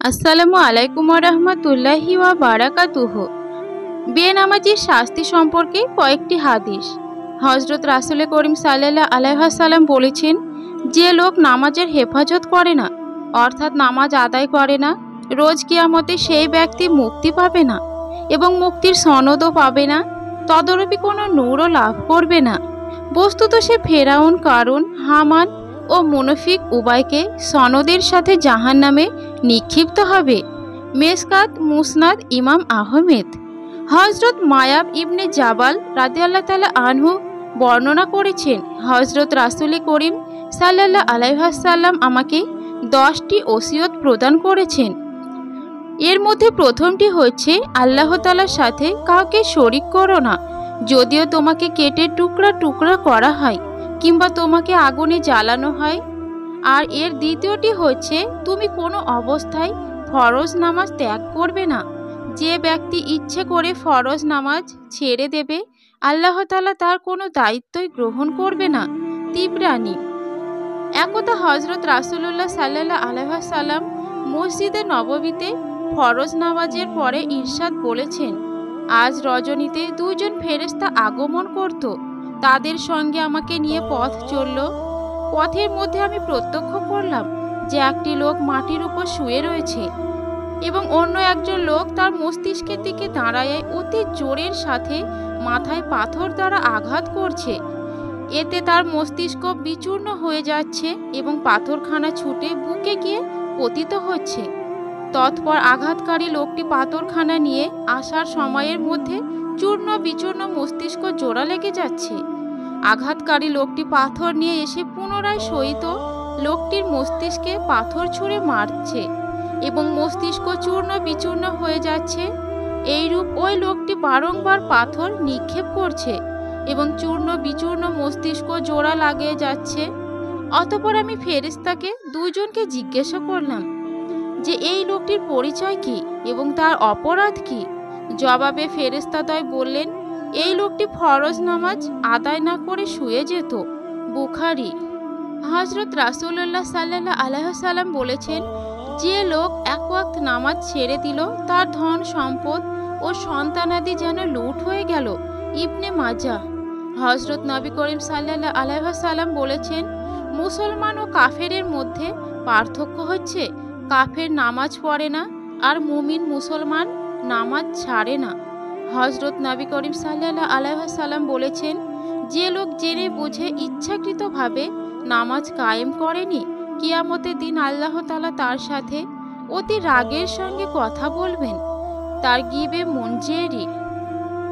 আসসালামু আলাইকুম রহমতুল্লাহি ওয়া বারাকাতুহু। বেনামাজির শাস্তি সম্পর্কে কয়েকটি হাদিস। হজরত রাসূল করিম সাল্লাল্লাহু আলাইহি ওয়াসাল্লাম বলেছেন, যে লোক নামাজের হেফাজত করে না, অর্থাৎ নামাজ আদায় করে না, রোজ কিয়ামতে সেই ব্যক্তি মুক্তি পাবে না এবং মুক্তির সনদও পাবে না, তদরূপী কোনো নূরও লাভ করবে না। বস্তুত সে ফেরাউন, কারুন, হামান ও মুনাফিক উভয়কে সনদের সাথে জাহান্নামে নিক্ষিপ্ত হবে। মেসকাত মুসনাদ ইমাম আহমেদ। হজরত মায়াব ইবনে জাবাল রাদিয়াল্লাহু তাআলা আনহু বর্ণনা করেছেন, হজরত রাসূল করিম সাল্লাল্লাহু আলাইহি ওয়াসাল্লাম আমাকে 10টি ওসিয়ত প্রদান করেছেন। এর মধ্যে প্রথমটি হচ্ছে, আল্লাহ তাআলার সাথে কাউকে শরিক করো না, যদিও তোমাকে কেটে টুকরা টুকরা করা হয় কিংবা তোমাকে আগুনে জ্বালানো হয়। আর এর দ্বিতীয়টি হচ্ছে, তুমি কোনো অবস্থায় ফরজ নামাজ ত্যাগ করবে না। যে ব্যক্তি ইচ্ছে করে ফরজ নামাজ ছেড়ে দেবে, আল্লাহ তাআলা তার কোনো দায়িত্বই গ্রহণ করবে না। তিবরানি। একদা হজরত রাসূলুল্লাহ সাল্লাল্লাহু আলাইহি ওয়াসাল্লাম মসজিদে নববীতে ফরজ নামাজের পরে ইরশাদ বলেছেন, আজ রজনীতে দুজন ফেরেশতা আগমন করত, তাদের সঙ্গে আমাকে নিয়ে পথ চলল। পথের মধ্যে আমি প্রত্যক্ষ করলাম যে একটি লোক মাটির উপর শুয়ে রয়েছে এবং অন্য একজন লোক তার মস্তিষ্কের দিকে দাঁড়ায় অতি জোরের সাথে মাথায় পাথর দ্বারা আঘাত করছে। এতে তার মস্তিষ্ক বিচূর্ণ হয়ে যাচ্ছে এবং পাথরখানা ছুটে বুকে গিয়ে পতিত হচ্ছে। তৎপর আঘাতকারী লোকটি পাথরখানা নিয়ে আসার সময়ের মধ্যে চূর্ণ বিচূর্ণ মস্তিষ্ক জোড়া লেগে যাচ্ছে। আঘাতকারী লোকটি পাথর নিয়ে এসে পুনরায় সহিত লোকটির মস্তিষ্কে পাথর ছুঁড়ে মারছে এবং মস্তিষ্ক চূর্ণ বিচূর্ণ হয়ে যাচ্ছে। এইরূপ ওই লোকটি বারংবার পাথর নিক্ষেপ করছে এবং চূর্ণ বিচূর্ণ মস্তিষ্ক জোড়া লাগিয়ে যাচ্ছে। অতঃপর আমি ফেরেশতাকে দুজনকে জিজ্ঞাসা করলাম যে এই লোকটির পরিচয় কি এবং তার অপরাধ কি। জবাবে ফেরেশতাদ্বয় বললেন, এই লোকটি ফরজ নামাজ আদায় না করে শুয়ে যেত। বুখারী। হজরত রাসূলুল্লাহ সাল্লাল্লাহু আলাইহি ওয়াসাল্লাম বলেছেন, যে লোক এক ওয়াক্ত নামাজ ছেড়ে দিল, তার ধন সম্পদ ও সন্তানাদি যেন লুট হয়ে গেল। ইবনে মাজাহ। হজরত নবী করিম সাল্লাল্লাহু আলাইহি ওয়াসাল্লাম বলেছেন, মুসলমান ও কাফেরের মধ্যে পার্থক্য হচ্ছে, কাফের নামাজ পড়ে না আর মুমিন মুসলমান নামাজ ছাড়ে না। হজরত নবী করিম সাল্লাল্লাহু আলাইহি ওয়াসাল্লাম বলেছেন, যে লোক জেনে বুঝে ইচ্ছাকৃতভাবে নামাজ কায়েম করেনি, কিয়ামতের দিন আল্লাহ তাআলা তার সাথে অতি রাগের সঙ্গে কথা বলবেন। তার গিবে মুনজেরি।